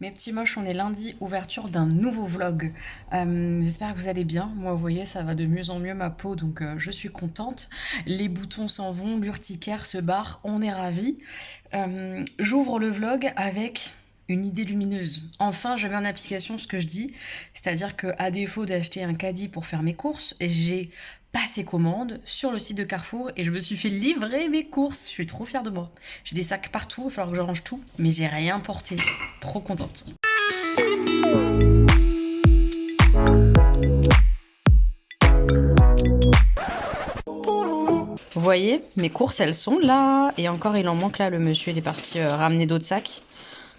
Mes petits moches, on est lundi, ouverture d'un nouveau vlog. J'espère que vous allez bien. Moi, vous voyez, ça va de mieux en mieux ma peau, donc je suis contente. Les boutons s'en vont, l'urticaire se barre, on est ravis. J'ouvre le vlog avec une idée lumineuse. Enfin, je mets en application ce que je dis, c'est-à-dire que à défaut d'acheter un caddie pour faire mes courses, j'ai passé commande sur le site de Carrefour et je me suis fait livrer mes courses. Je suis trop fière de moi. J'ai des sacs partout, il va falloir que je range tout, mais j'ai rien porté. Trop contente. Vous voyez, mes courses, elles sont là. Et encore, il en manque là. Le monsieur, il est parti ramener d'autres sacs.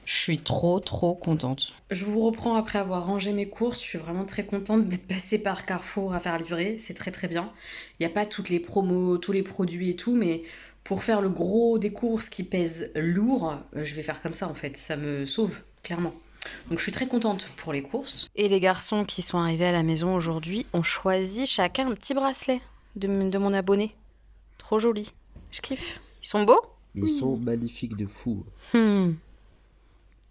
Je suis trop contente. Je vous reprends après avoir rangé mes courses. Je suis vraiment très contente d'être passée par Carrefour à faire livrer. C'est très bien. Il n'y a pas toutes les promos, tous les produits et tout, mais pour faire le gros des courses qui pèsent lourd, je vais faire comme ça en fait. Ça me sauve, clairement. Donc je suis très contente pour les courses. Et les garçons qui sont arrivés à la maison aujourd'hui ont choisi chacun un petit bracelet de mon abonné. Trop joli. Je kiffe. Ils sont beaux? Ils sont magnifiques de fou. Hmm.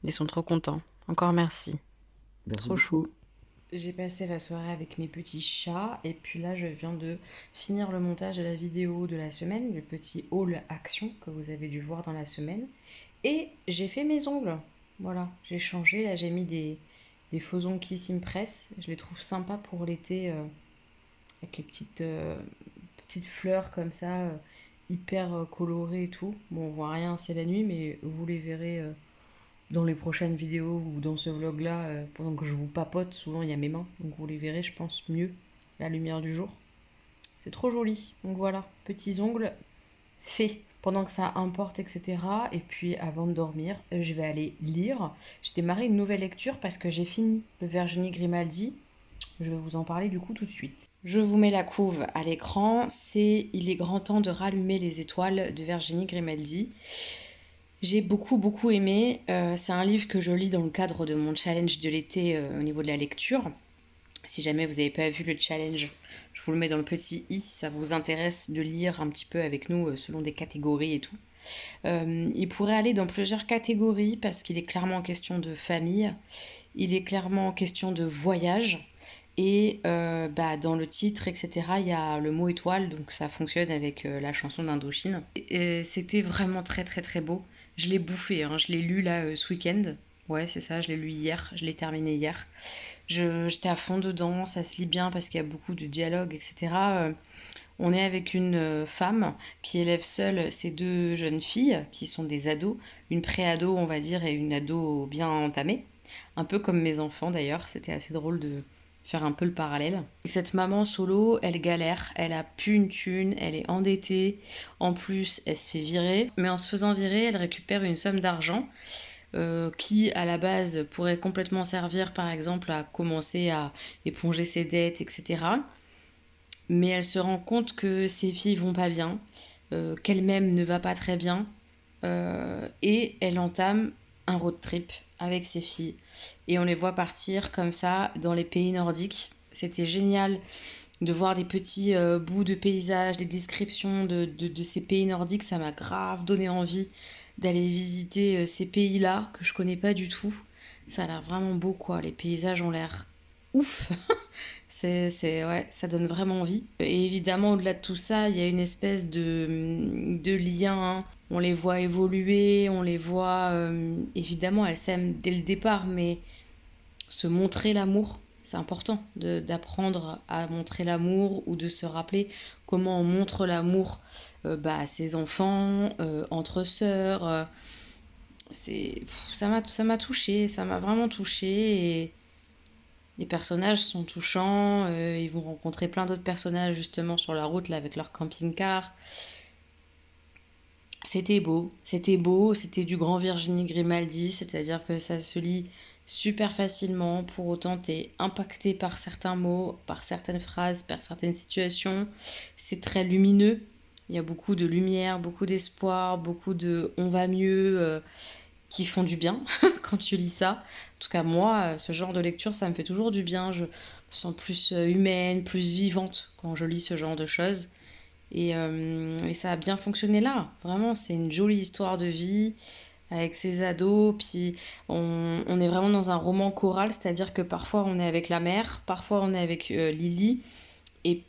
Ils sont trop contents. Encore merci. Merci Trop chou. beaucoup. J'ai passé la soirée avec mes petits chats et puis là je viens de finir le montage de la vidéo de la semaine, le petit haul action que vous avez dû voir dans la semaine. Et j'ai fait mes ongles. Voilà, j'ai changé. Là j'ai mis des faux ongles Kiss Impress. Je les trouve sympas pour l'été avec les petites fleurs comme ça, hyper colorées et tout. Bon, on voit rien, c'est la nuit, mais vous les verrez dans les prochaines vidéos ou dans ce vlog-là, pendant que je vous papote. Souvent, il y a mes mains, donc vous les verrez, je pense, mieux, la lumière du jour. C'est trop joli. Donc voilà, petits ongles faits pendant que ça importe, etc. Et puis avant de dormir, je vais aller lire. J'ai démarré une nouvelle lecture parce que j'ai fini le Virginie Grimaldi. Je vais vous en parler du coup tout de suite. Je vous mets la couve à l'écran. C'est Il est grand temps de rallumer les étoiles de Virginie Grimaldi. J'ai beaucoup aimé. C'est un livre que je lis dans le cadre de mon challenge de l'été au niveau de la lecture. Si jamais vous n'avez pas vu le challenge, je vous le mets dans le petit i si ça vous intéresse de lire un petit peu avec nous selon des catégories et tout. Il pourrait aller dans plusieurs catégories parce qu'il est clairement question de famille, il est clairement question de voyage. Et dans le titre, etc., il y a le mot étoile, donc ça fonctionne avec la chanson d'Indochine. Et c'était vraiment très beau. Je l'ai bouffé, hein, je l'ai lu là ce week-end. Ouais, c'est ça, je l'ai lu hier, je l'ai terminé hier. J'étais à fond dedans, ça se lit bien parce qu'il y a beaucoup de dialogues, etc. On est avec une femme qui élève seule ses deux jeunes filles, qui sont des ados, une pré-ado, on va dire, et une ado bien entamée. Un peu comme mes enfants d'ailleurs, c'était assez drôle de faire un peu le parallèle. Et cette maman solo, elle galère, elle a plus une thune, elle est endettée, en plus elle se fait virer, mais en se faisant virer, elle récupère une somme d'argent qui à la base pourrait complètement servir par exemple à commencer à éponger ses dettes, etc. Mais elle se rend compte que ses filles vont pas bien, qu'elle-même ne va pas très bien, et elle entame un road trip avec ses filles. Et on les voit partir comme ça dans les pays nordiques. C'était génial de voir des petits bouts de paysages, des descriptions de ces pays nordiques. Ça m'a grave donné envie d'aller visiter ces pays-là que je connais pas du tout. Ça a l'air vraiment beau, quoi. Les paysages ont l'air ouf. Ouais, ça donne vraiment envie. Et évidemment, au-delà de tout ça, il y a une espèce de lien, hein. On les voit évoluer, on les voit... évidemment, elles s'aiment dès le départ, mais se montrer l'amour, c'est important d'apprendre à montrer l'amour ou de se rappeler comment on montre l'amour à ses enfants, entre sœurs. Ça m'a touchée, ça m'a vraiment touchée. Et les personnages sont touchants. Ils vont rencontrer plein d'autres personnages justement sur la route là, avec leur camping-car. C'était beau, c'était du grand Virginie Grimaldi, c'est-à-dire que ça se lit super facilement, pour autant t'es impacté par certains mots, par certaines phrases, par certaines situations. C'est très lumineux, il y a beaucoup de lumière, beaucoup d'espoir, beaucoup de on va mieux qui font du bien quand tu lis ça. En tout cas moi, ce genre de lecture ça me fait toujours du bien, je me sens plus humaine, plus vivante quand je lis ce genre de choses. Et ça a bien fonctionné là. Vraiment, c'est une jolie histoire de vie. avec ses ados. Puis on est vraiment dans un roman choral, c'est-à-dire que parfois on est avec la mère, parfois on est avec Lily. Et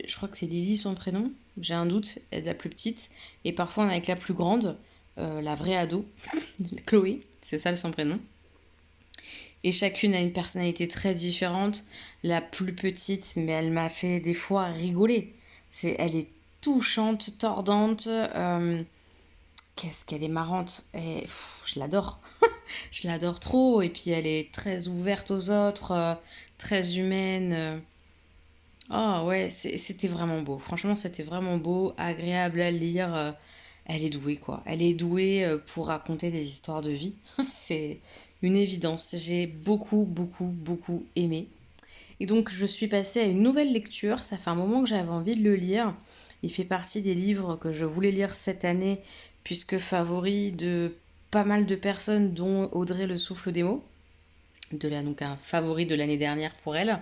je crois que c'est Lily son prénom, j'ai un doute, elle est la plus petite. Et parfois on est avec la plus grande, la vraie ado, Chloé, c'est ça son prénom. Et chacune a une personnalité très différente. La plus petite, mais elle m'a fait des fois rigoler. Elle est touchante, tordante. Qu'est-ce qu'elle est marrante. Je l'adore. Je l'adore trop. Et puis elle est très ouverte aux autres, très humaine. Oh ouais, c'était vraiment beau. Franchement, c'était vraiment beau, agréable à lire. Elle est douée, quoi. Elle est douée pour raconter des histoires de vie. C'est une évidence. J'ai beaucoup, beaucoup, beaucoup aimé. Et donc, je suis passée à une nouvelle lecture. Ça fait un moment que j'avais envie de le lire. Il fait partie des livres que je voulais lire cette année, puisque favori de pas mal de personnes, dont Audrey Le Souffle des mots. Donc un favori de l'année dernière pour elle,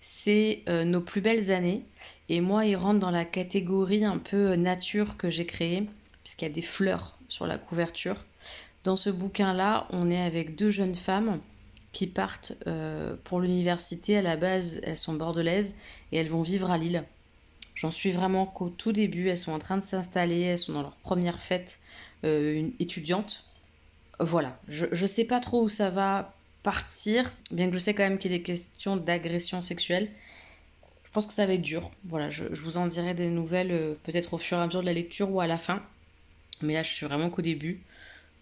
c'est Nos plus belles années. Et moi, il rentre dans la catégorie un peu nature que j'ai créée, puisqu'il y a des fleurs sur la couverture. Dans ce bouquin-là, on est avec deux jeunes femmes qui partent pour l'université. À la base, elles sont bordelaises et elles vont vivre à Lille. J'en suis vraiment qu'au tout début. Elles sont en train de s'installer, elles sont dans leur première fête étudiante. Voilà, je sais pas trop où ça va partir, bien que je sais quand même qu'il est question d'agression sexuelle. Je pense que ça va être dur. Voilà, je vous en dirai des nouvelles peut-être au fur et à mesure de la lecture ou à la fin. Mais là, je suis vraiment qu'au début.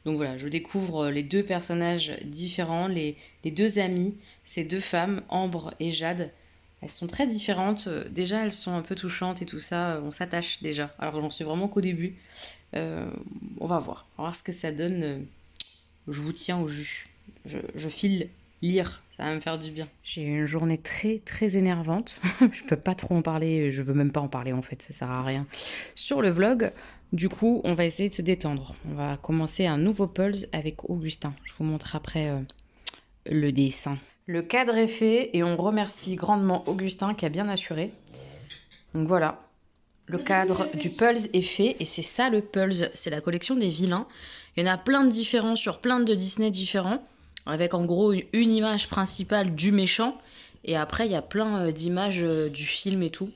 Donc voilà, je découvre les deux personnages différents, les deux amies, ces deux femmes, Ambre et Jade. Elles sont très différentes. Déjà, elles sont un peu touchantes et tout ça. On s'attache déjà. Alors, j'en suis vraiment qu'au début. On va voir. On va voir ce que ça donne. Je vous tiens au jus. Je file lire, ça va me faire du bien. J'ai eu une journée très très énervante. Je peux pas trop en parler, je veux même pas en parler en fait, ça sert à rien. Sur le vlog, du coup, on va essayer de se détendre. On va commencer un nouveau pulse avec Augustin. Je vous montre après le dessin. Le cadre est fait et on remercie grandement Augustin qui a bien assuré. Donc voilà, le cadre du Pulse est fait et c'est ça le Pulse, c'est la collection des vilains. Il y en a plein de différents sur plein de Disney différents, avec en gros une image principale du méchant et après il y a plein d'images du film et tout.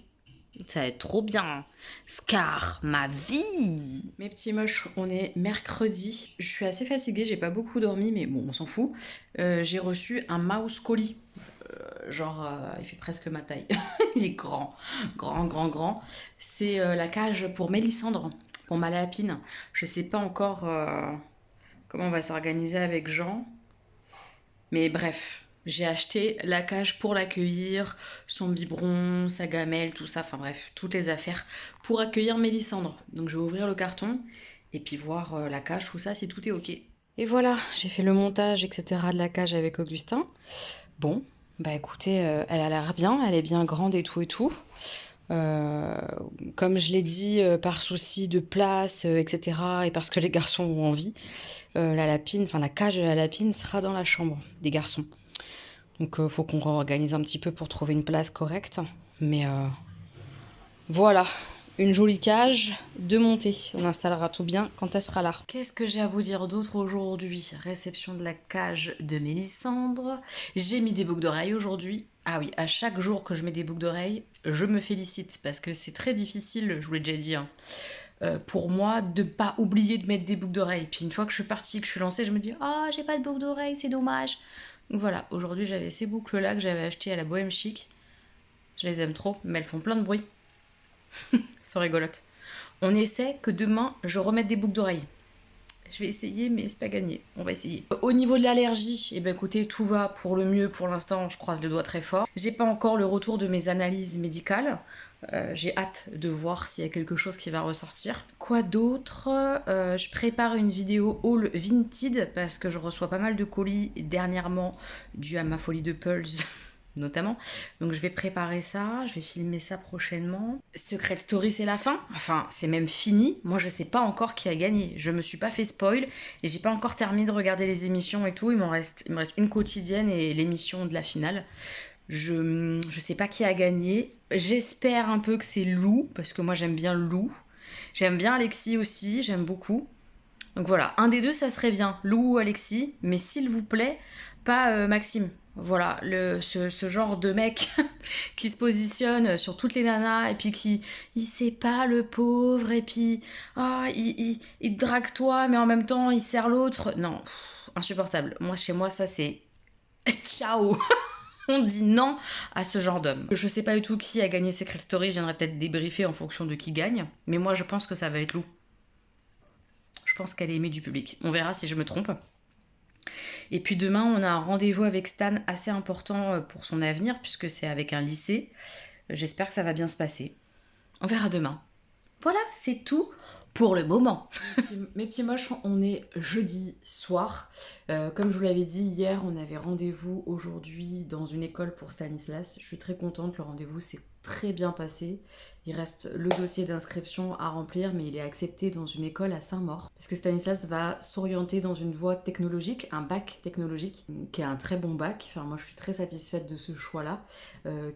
Ça va être trop bien. Scar, ma vie. Mes petits moches, on est mercredi. Je suis assez fatiguée, j'ai pas beaucoup dormi, mais bon, on s'en fout. J'ai reçu un mouse colis. Il fait presque ma taille. Il est grand, grand, grand, grand. C'est la cage pour Mélissandre, pour ma lapine. Je sais pas encore comment on va s'organiser avec Jean. Mais bref, j'ai acheté la cage pour l'accueillir, son biberon, sa gamelle, tout ça. Enfin bref, toutes les affaires pour accueillir Mélissandre. Donc je vais ouvrir le carton et puis voir la cage, tout ça, si tout est ok. Et voilà, j'ai fait le montage, etc. de la cage avec Augustin. Bon, bah écoutez, elle a l'air bien, elle est bien grande et tout et tout. Comme je l'ai dit, par souci de place, etc. et parce que les garçons ont envie, la cage de la lapine sera dans la chambre des garçons. Donc faut qu'on réorganise un petit peu pour trouver une place correcte. Mais voilà, une jolie cage de montée. On installera tout bien quand elle sera là. Qu'est-ce que j'ai à vous dire d'autre aujourd'hui? Réception de la cage de Mélissandre. J'ai mis des boucles d'oreilles aujourd'hui. Ah oui, à chaque jour que je mets des boucles d'oreilles, je me félicite parce que c'est très difficile, je vous l'ai déjà dit, hein, pour moi de ne pas oublier de mettre des boucles d'oreilles. Puis une fois que je suis partie, que je suis lancée, je me dis ah, j'ai pas de boucles d'oreilles, c'est dommage. Donc voilà, aujourd'hui j'avais ces boucles-là que j'avais achetées à la Bohème Chic. Je les aime trop, mais elles font plein de bruit. Elles sont rigolotes. On essaie que demain je remette des boucles d'oreilles. Je vais essayer, mais c'est pas gagné. On va essayer. Au niveau de l'allergie, eh ben écoutez, tout va pour le mieux pour l'instant. Je croise le doigt très fort. J'ai pas encore le retour de mes analyses médicales. J'ai hâte de voir s'il y a quelque chose qui va ressortir. Quoi d'autre? Je prépare une vidéo haul Vinted parce que je reçois pas mal de colis dernièrement dû à ma folie de Pulse. Notamment. Donc je vais préparer ça, je vais filmer ça prochainement. Secret Story, c'est la fin. Enfin, c'est même fini. Moi, je sais pas encore qui a gagné. Je me suis pas fait spoil et j'ai pas encore terminé de regarder les émissions et tout. Il me reste une quotidienne et l'émission de la finale. Je sais pas qui a gagné. J'espère un peu que c'est Lou, parce que moi j'aime bien Lou. J'aime bien Alexis aussi, j'aime beaucoup. Donc voilà, un des deux, ça serait bien, Lou ou Alexis, mais s'il vous plaît, pas Maxime. Voilà, ce genre de mec qui se positionne sur toutes les nanas et puis qui il sait pas le pauvre et puis il drague toi mais en même temps il sert l'autre. Non, insupportable. Moi chez moi ça c'est ciao. On dit non à ce genre d'homme. Je sais pas du tout qui a gagné Secret Story, je viendrai peut-être débriefer en fonction de qui gagne, mais moi je pense que ça va être Lou. Je pense qu'elle est aimée du public. On verra si je me trompe. Et puis demain, on a un rendez-vous avec Stan assez important pour son avenir, puisque c'est avec un lycée. J'espère que ça va bien se passer. On verra demain. Voilà, c'est tout pour le moment. Mes petits moches, on est jeudi soir. Comme je vous l'avais dit hier, on avait rendez-vous aujourd'hui dans une école pour Stanislas. Je suis très contente, le rendez-vous s'est très bien passé. Il reste le dossier d'inscription à remplir, mais il est accepté dans une école à Saint-Maur. Parce que Stanislas va s'orienter dans une voie technologique, un bac technologique, qui est un très bon bac. Enfin, moi, je suis très satisfaite de ce choix-là,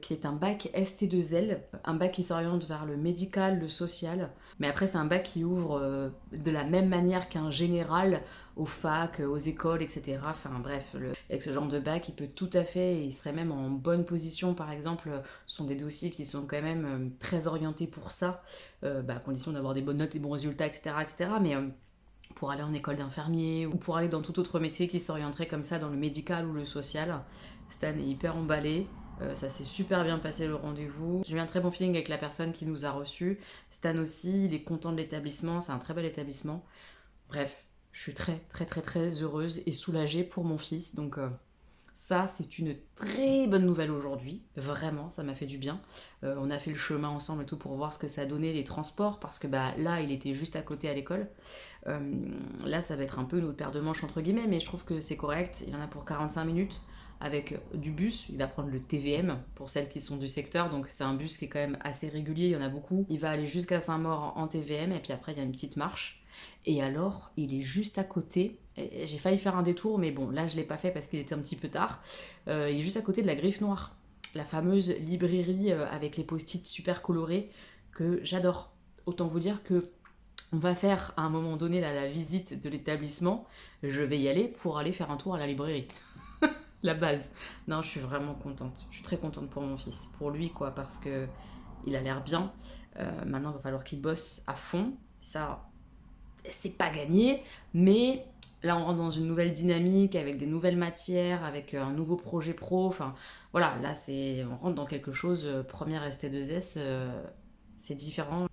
qui est un bac ST2L, un bac qui s'oriente vers le médical, le social. Mais après, c'est un bac qui ouvre de la même manière qu'un général aux facs, aux écoles, etc. Enfin bref, avec ce genre de bac, il peut tout à fait, et il serait même en bonne position, par exemple, ce sont des dossiers qui sont quand même très orientés pour ça, à condition d'avoir des bonnes notes, des bons résultats, etc. etc. Mais pour aller en école d'infirmier ou pour aller dans tout autre métier qui s'orienterait comme ça dans le médical ou le social. Stan est hyper emballé. Ça s'est super bien passé le rendez-vous. J'ai eu un très bon feeling avec la personne qui nous a reçus. Stan aussi, il est content de l'établissement, c'est un très bel établissement. Bref, je suis très très très très heureuse et soulagée pour mon fils. Donc ça, c'est une très bonne nouvelle aujourd'hui. Vraiment, ça m'a fait du bien. On a fait le chemin ensemble et tout pour voir ce que ça donnait les transports parce que là, il était juste à côté à l'école. Là, ça va être un peu notre paire de manches entre guillemets, mais je trouve que c'est correct. Il y en a pour 45 minutes avec du bus. Il va prendre le TVM pour celles qui sont du secteur, donc c'est un bus qui est quand même assez régulier, il y en a beaucoup. Il va aller jusqu'à Saint-Maur en TVM et puis après il y a une petite marche. Et alors, il est juste à côté. J'ai failli faire un détour, mais bon, là je l'ai pas fait parce qu'il était un petit peu tard. Il est juste à côté de la Griffe Noire, la fameuse librairie avec les post-it super colorés que j'adore. Autant vous dire que on va faire à un moment donné la visite de l'établissement. Je vais y aller pour aller faire un tour à la librairie. La base. Non, je suis vraiment contente. Je suis très contente pour mon fils, pour lui quoi, parce que il a l'air bien. Maintenant, il va falloir qu'il bosse à fond. Ça, c'est pas gagné, mais là, on rentre dans une nouvelle dynamique avec des nouvelles matières, avec un nouveau projet pro. Enfin, voilà, là, on rentre dans quelque chose. Première ST2S, c'est différent.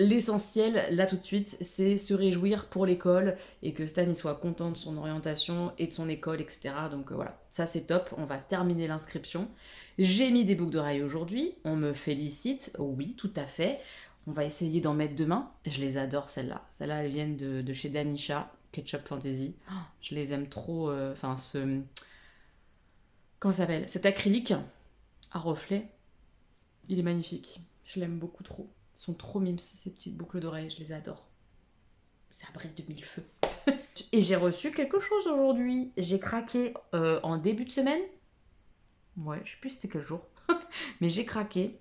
L'essentiel, là tout de suite, c'est se réjouir pour l'école et que Stan il soit content de son orientation et de son école, etc. Donc voilà, ça c'est top, on va terminer l'inscription. J'ai mis des boucles d'oreilles aujourd'hui, on me félicite, oui, tout à fait. On va essayer d'en mettre demain. Je les adore celles-là. Celles-là, elles viennent de chez Danisha, Ketchup Fantasy. Oh, je les aime trop. Enfin, comment ça s'appelle? Cet acrylique à reflet, il est magnifique. Je l'aime beaucoup trop. Ils sont trop mimes, ces petites boucles d'oreilles, je les adore. Ça brise de mille feux. Et j'ai reçu quelque chose aujourd'hui. J'ai craqué en début de semaine. Ouais, je sais plus c'était quel jour. Mais j'ai craqué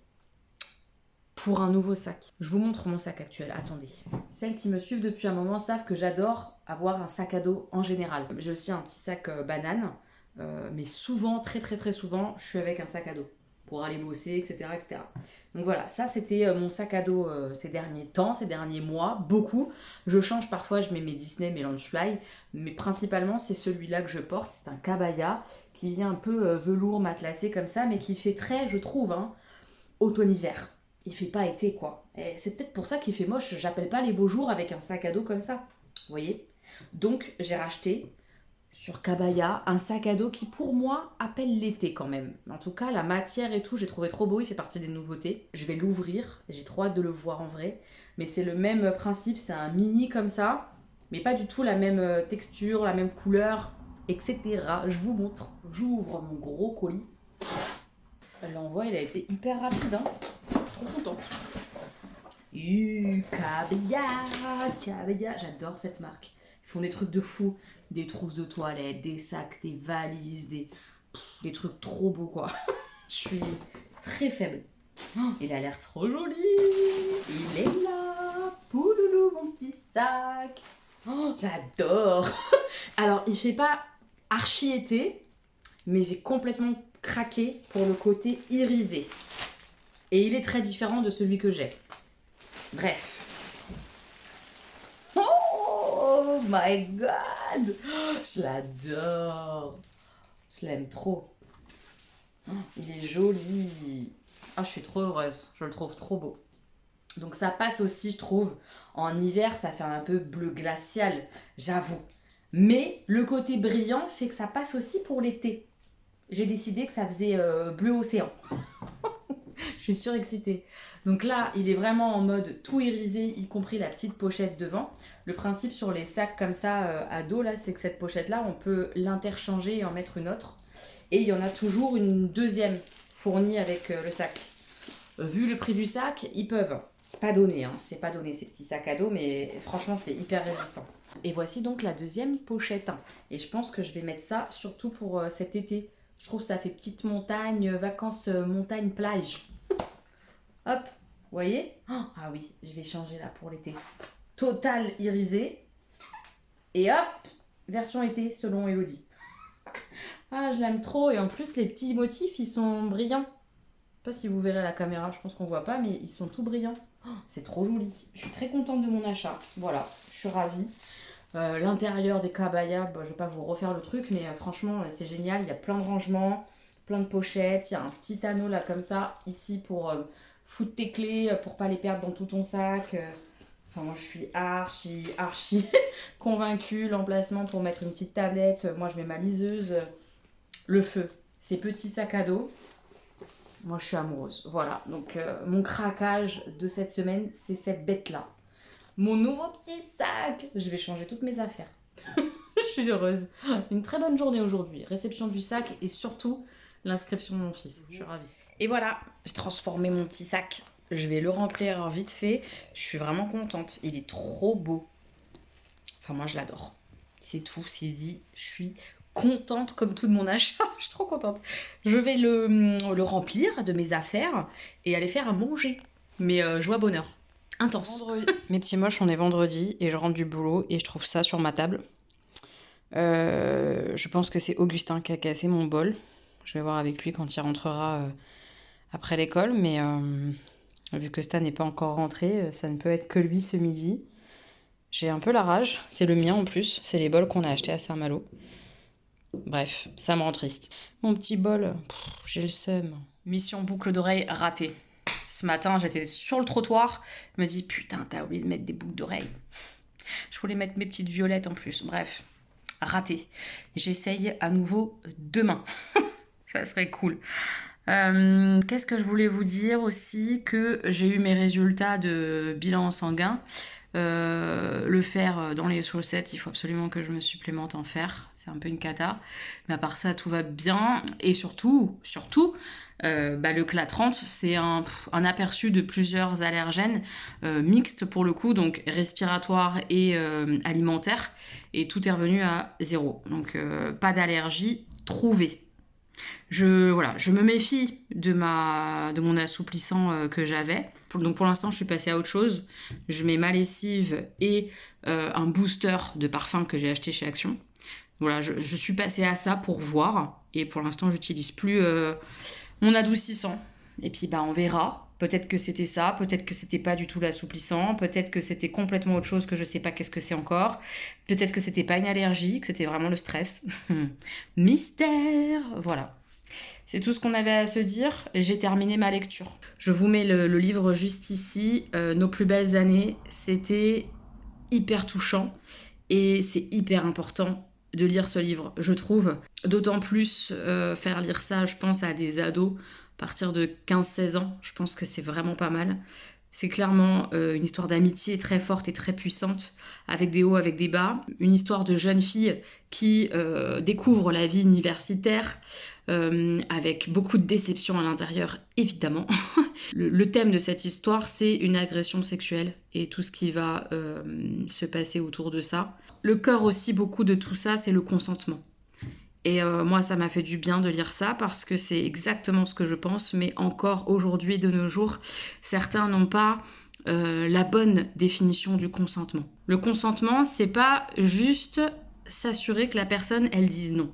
pour un nouveau sac. Je vous montre mon sac actuel, attendez. Celles qui me suivent depuis un moment savent que j'adore avoir un sac à dos en général. J'ai aussi un petit sac banane, mais souvent, très très très souvent, je suis avec un sac à dos pour aller bosser, etc. etc. Donc voilà, ça c'était mon sac à dos ces derniers temps, ces derniers mois, beaucoup. Je change parfois, je mets mes Disney, mes Loungefly, mais principalement c'est celui-là que je porte, c'est un Cabaya qui vient un peu velours matelassé comme ça, mais qui fait très, je trouve, automne-hiver. Il fait pas été quoi. Et c'est peut-être pour ça qu'il fait moche, j'appelle pas les beaux jours avec un sac à dos comme ça. Vous voyez? Donc j'ai racheté sur Cabaya un sac à dos qui pour moi appelle l'été quand même. En tout cas la matière et tout j'ai trouvé trop beau, il fait partie des nouveautés. Je vais l'ouvrir, j'ai trop hâte de le voir en vrai. Mais c'est le même principe, c'est un mini comme ça, mais pas du tout la même texture, la même couleur, etc. Je vous montre. J'ouvre mon gros colis. L'envoi il a été hyper rapide, hein. Trop contente. Cabaya, j'adore cette marque. Ils font des trucs de fou, des trousses de toilette, des sacs, des valises, des trucs trop beaux quoi. Je suis très faible. Oh, il a l'air trop joli. Il est là, pouloulou mon petit sac. Oh, j'adore. Alors, il fait pas archi été, mais j'ai complètement craqué pour le côté irisé. Et il est très différent de celui que j'ai. Bref. Oh my god! Je l'adore. Je l'aime trop. Il est joli. Ah, je suis trop heureuse. Je le trouve trop beau. Donc ça passe aussi, je trouve. En hiver, ça fait un peu bleu glacial, j'avoue. Mais le côté brillant fait que ça passe aussi pour l'été. J'ai décidé que ça faisait bleu océan. Je suis surexcitée. Donc là, il est vraiment en mode tout irisé, y compris la petite pochette devant. Le principe sur les sacs comme ça à dos, là, c'est que cette pochette-là, on peut l'interchanger et en mettre une autre. Et il y en a toujours une deuxième fournie avec le sac. Vu le prix du sac, ils peuvent. C'est pas donné, hein. C'est pas donné ces petits sacs à dos, mais franchement, c'est hyper résistant. Et voici donc la deuxième pochette. Et je pense que je vais mettre ça surtout pour cet été. Je trouve que ça fait petite montagne, vacances, montagne, plage. Hop, vous voyez? Ah oui, je vais changer là pour l'été. Total irisé. Et hop, version été selon Elodie. Ah, je l'aime trop. Et en plus, les petits motifs, ils sont brillants. Je sais pas si vous verrez la caméra, je pense qu'on voit pas, mais ils sont tout brillants. C'est trop joli. Je suis très contente de mon achat. Voilà, je suis ravie. L'intérieur des cabayas, je vais pas vous refaire le truc, mais franchement, c'est génial. Il y a plein de rangements, plein de pochettes. Il y a un petit anneau là comme ça, ici pour foutre tes clés, pour pas les perdre dans tout ton sac. Enfin, moi, je suis archi convaincue. L'emplacement pour mettre une petite tablette. Moi, je mets ma liseuse. Le feu. Ces petits sacs à dos. Moi, je suis amoureuse. Voilà. Donc, mon craquage de cette semaine, c'est cette bête-là. Mon nouveau petit sac. Je vais changer toutes mes affaires. Je suis heureuse. Une très bonne journée aujourd'hui. Réception du sac et surtout l'inscription de mon fils. Je suis ravie. Et voilà, j'ai transformé mon petit sac. Je vais le remplir vite fait. Je suis vraiment contente. Il est trop beau. Enfin, moi, je l'adore. C'est tout, c'est dit. Je suis contente comme tout de mon achat. Je suis trop contente. Je vais le remplir de mes affaires et aller faire à manger. Mais joie, bonheur. Intense. Mes petits moches, on est vendredi et je rentre du boulot et je trouve ça sur ma table. Je pense que c'est Augustin qui a cassé mon bol. Je vais voir avec lui quand il rentrera après l'école, mais vu que Stan n'est pas encore rentré, ça ne peut être que lui ce midi. J'ai un peu la rage, c'est le mien en plus, c'est les bols qu'on a achetés à Saint-Malo. Bref, ça me rend triste. Mon petit bol, j'ai le seum. Mission boucle d'oreille ratée. Ce matin, j'étais sur le trottoir, je me dis putain, t'as oublié de mettre des boucles d'oreilles. Je voulais mettre mes petites violettes en plus, bref, raté. J'essaye à nouveau demain. Ça serait cool. Qu'est-ce que je voulais vous dire aussi? Que j'ai eu mes résultats de bilan sanguin. Le fer dans les chaussettes, il faut absolument que je me supplémente en fer. C'est un peu une cata. Mais à part ça, tout va bien. Et surtout, le CLA30, c'est un aperçu de plusieurs allergènes mixtes pour le coup, donc respiratoires et alimentaires. Et tout est revenu à 0. Donc pas d'allergie trouvée. Je me méfie de mon assouplissant que j'avais. Donc pour l'instant, je suis passée à autre chose. Je mets ma lessive et un booster de parfum que j'ai acheté chez Action. Voilà, je suis passée à ça pour voir. Et pour l'instant, j'utilise plus mon adoucissant. Et puis on verra. Peut-être que c'était ça, peut-être que c'était pas du tout l'assouplissant, peut-être que c'était complètement autre chose que je sais pas qu'est-ce que c'est encore. Peut-être que c'était pas une allergie, que c'était vraiment le stress. Mystère, voilà. C'est tout ce qu'on avait à se dire. J'ai terminé ma lecture. Je vous mets le livre juste ici. Nos plus belles années. C'était hyper touchant et c'est hyper important de lire ce livre, je trouve. D'autant plus faire lire ça, je pense, à des ados à partir de 15-16 ans. Je pense que c'est vraiment pas mal. C'est clairement une histoire d'amitié très forte et très puissante, avec des hauts, avec des bas. Une histoire de jeune fille qui découvre la vie universitaire, avec beaucoup de déception à l'intérieur, évidemment. Le thème de cette histoire, c'est une agression sexuelle et tout ce qui va se passer autour de ça. Le cœur aussi, beaucoup de tout ça, c'est le consentement. Et moi, ça m'a fait du bien de lire ça parce que c'est exactement ce que je pense, mais encore aujourd'hui, de nos jours, certains n'ont pas la bonne définition du consentement. Le consentement, c'est pas juste s'assurer que la personne, elle dise non.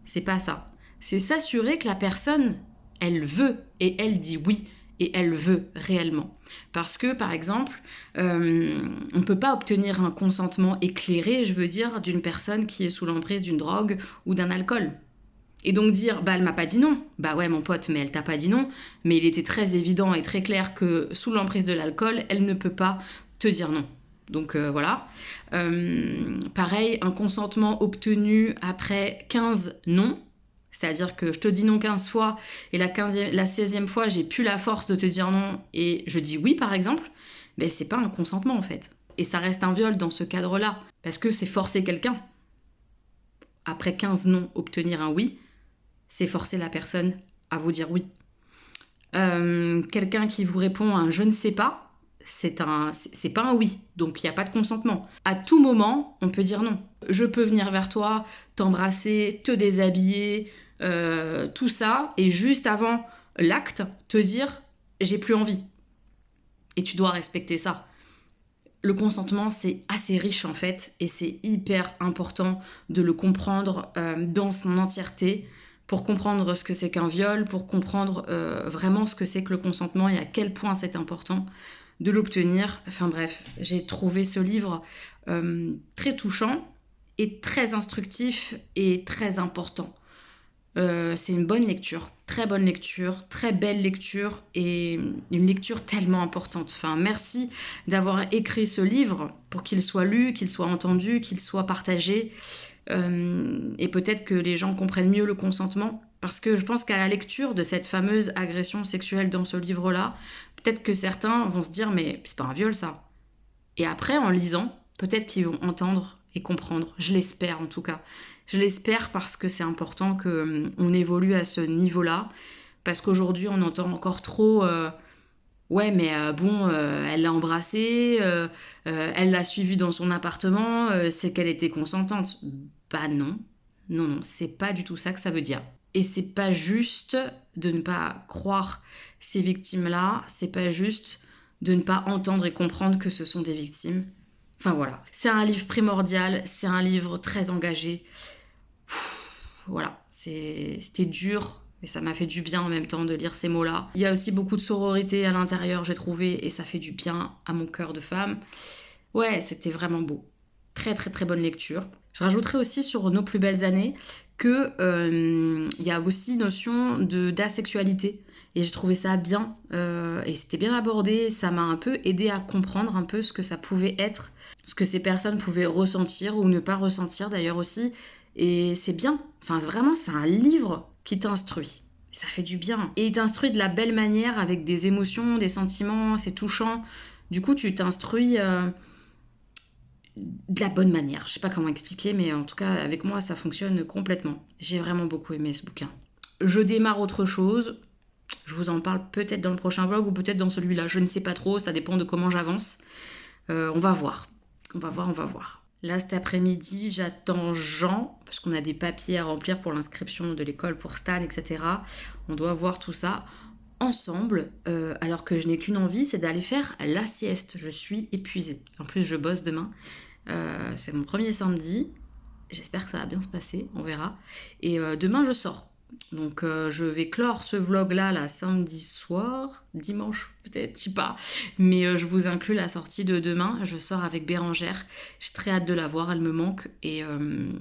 C'est pas ça. C'est s'assurer que la personne, elle veut et elle dit oui et elle veut réellement. Parce que, par exemple, on ne peut pas obtenir un consentement éclairé, je veux dire, d'une personne qui est sous l'emprise d'une drogue ou d'un alcool. Et donc dire, bah elle m'a pas dit non. Bah ouais mon pote, mais elle t'a pas dit non. Mais il était très évident et très clair que sous l'emprise de l'alcool, elle ne peut pas te dire non. Donc voilà. Pareil, un consentement obtenu après 15 non. C'est-à-dire que je te dis non 15 fois et la 16e fois, j'ai plus la force de te dire non et je dis oui par exemple. Ben c'est pas un consentement en fait. Et ça reste un viol dans ce cadre-là. Parce que c'est forcer quelqu'un. Après 15 non, obtenir un oui, c'est forcer la personne à vous dire oui. Quelqu'un qui vous répond un je ne sais pas, c'est pas un oui, donc il n'y a pas de consentement. À tout moment, on peut dire non. Je peux venir vers toi, t'embrasser, te déshabiller, tout ça, et juste avant l'acte, te dire j'ai plus envie. Et tu dois respecter ça. Le consentement, c'est assez riche en fait, et c'est hyper important de le comprendre dans son entièreté, pour comprendre ce que c'est qu'un viol, pour comprendre vraiment ce que c'est que le consentement et à quel point c'est important de l'obtenir. Enfin bref, j'ai trouvé ce livre très touchant et très instructif et très important. C'est une bonne lecture, très bonne lecture, très belle lecture et une lecture tellement importante. Enfin, merci d'avoir écrit ce livre pour qu'il soit lu, qu'il soit entendu, qu'il soit partagé et peut-être que les gens comprennent mieux le consentement parce que je pense qu'à la lecture de cette fameuse agression sexuelle dans ce livre-là, peut-être que certains vont se dire mais c'est pas un viol ça. Et après, en lisant, peut-être qu'ils vont entendre et comprendre. Je l'espère en tout cas. Je l'espère parce que c'est important qu'on évolue à ce niveau-là. Parce qu'aujourd'hui, on entend encore trop ouais, mais bon, elle l'a embrassé, elle l'a suivi dans son appartement, c'est qu'elle était consentante. Bah non. Non, non, c'est pas du tout ça que ça veut dire. Et c'est pas juste de ne pas croire ces victimes-là, c'est pas juste de ne pas entendre et comprendre que ce sont des victimes. Enfin voilà, c'est un livre primordial, c'est un livre très engagé. Voilà, c'était dur, mais ça m'a fait du bien en même temps de lire ces mots-là. Il y a aussi beaucoup de sororité à l'intérieur, j'ai trouvé, et ça fait du bien à mon cœur de femme. Ouais, c'était vraiment beau. Très très très bonne lecture. Je rajouterai aussi sur Nos plus belles années que y a aussi notion d'asexualité. Et j'ai trouvé ça bien, et c'était bien abordé, ça m'a un peu aidé à comprendre un peu ce que ça pouvait être, ce que ces personnes pouvaient ressentir ou ne pas ressentir d'ailleurs aussi. Et c'est bien, enfin vraiment c'est un livre qui t'instruit. Ça fait du bien. Et il t'instruit de la belle manière avec des émotions, des sentiments, c'est touchant. Du coup tu t'instruis de la bonne manière. Je sais pas comment expliquer, mais en tout cas avec moi ça fonctionne complètement. J'ai vraiment beaucoup aimé ce bouquin. Je démarre autre chose. Je vous en parle peut-être dans le prochain vlog ou peut-être dans celui-là. Je ne sais pas trop, ça dépend de comment j'avance. On va voir. On va voir. Là, cet après-midi, j'attends Jean, parce qu'on a des papiers à remplir pour l'inscription de l'école pour Stan, etc. On doit voir tout ça ensemble, alors que je n'ai qu'une envie, c'est d'aller faire la sieste. Je suis épuisée. En plus, je bosse demain. C'est mon premier samedi. J'espère que ça va bien se passer, on verra. Et demain, je sors. Donc je vais clore ce vlog là samedi soir, dimanche peut-être, je sais pas. Mais je vous inclus la sortie de demain, je sors avec Bérangère, j'ai très hâte de la voir, elle me manque. Et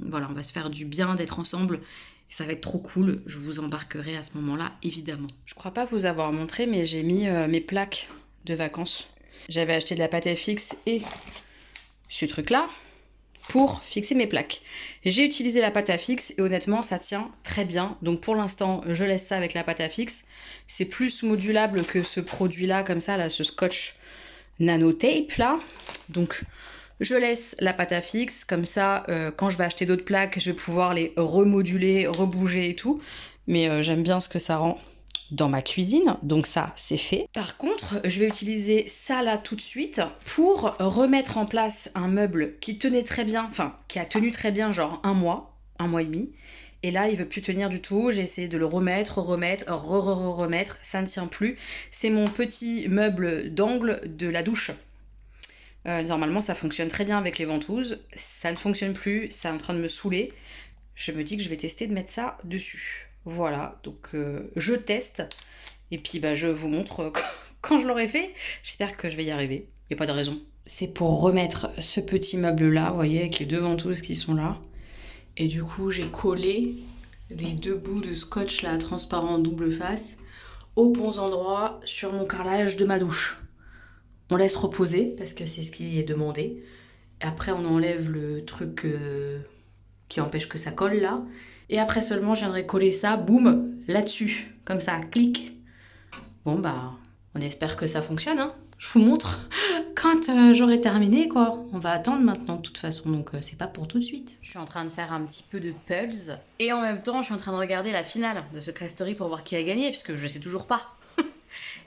voilà, on va se faire du bien d'être ensemble. Ça va être trop cool, je vous embarquerai à ce moment-là, évidemment. Je crois pas vous avoir montré, mais j'ai mis mes plaques de vacances. J'avais acheté de la pâte à fixe et ce truc-là pour fixer mes plaques. J'ai utilisé la pâte à fixe et honnêtement ça tient très bien. Donc pour l'instant je laisse ça avec la pâte à fixe. C'est plus modulable que ce produit là comme ça, là, ce scotch nanotape là. Donc je laisse la pâte à fixe comme ça quand je vais acheter d'autres plaques je vais pouvoir les remoduler, rebouger et tout. Mais j'aime bien ce que ça rend dans ma cuisine, donc ça c'est fait. Par contre, je vais utiliser ça là tout de suite pour remettre en place un meuble qui tenait très bien, enfin qui a tenu très bien genre un mois et demi. Et là, il veut plus tenir du tout. J'ai essayé de le remettre, ça ne tient plus. C'est mon petit meuble d'angle de la douche. Normalement, ça fonctionne très bien avec les ventouses. Ça ne fonctionne plus, c'est en train de me saouler. Je me dis que je vais tester de mettre ça dessus. Voilà, donc je teste. Et puis je vous montre quand je l'aurai fait. J'espère que je vais y arriver. Il n'y a pas de raison. C'est pour remettre ce petit meuble-là, vous voyez, avec les deux ventouses qui sont là. Et du coup, j'ai collé les deux bouts de scotch là, transparent double face, aux bons endroits sur mon carrelage de ma douche. On laisse reposer parce que c'est ce qui est demandé. Après, on enlève le truc qui empêche que ça colle là. Et après seulement, je viendrai coller ça, boum, là-dessus. Comme ça, clic. Bon, on espère que ça fonctionne, hein. Je vous montre quand j'aurai terminé, quoi. On va attendre maintenant, de toute façon, donc c'est pas pour tout de suite. Je suis en train de faire un petit peu de pulse. Et en même temps, je suis en train de regarder la finale de Secret Story pour voir qui a gagné, puisque je sais toujours pas.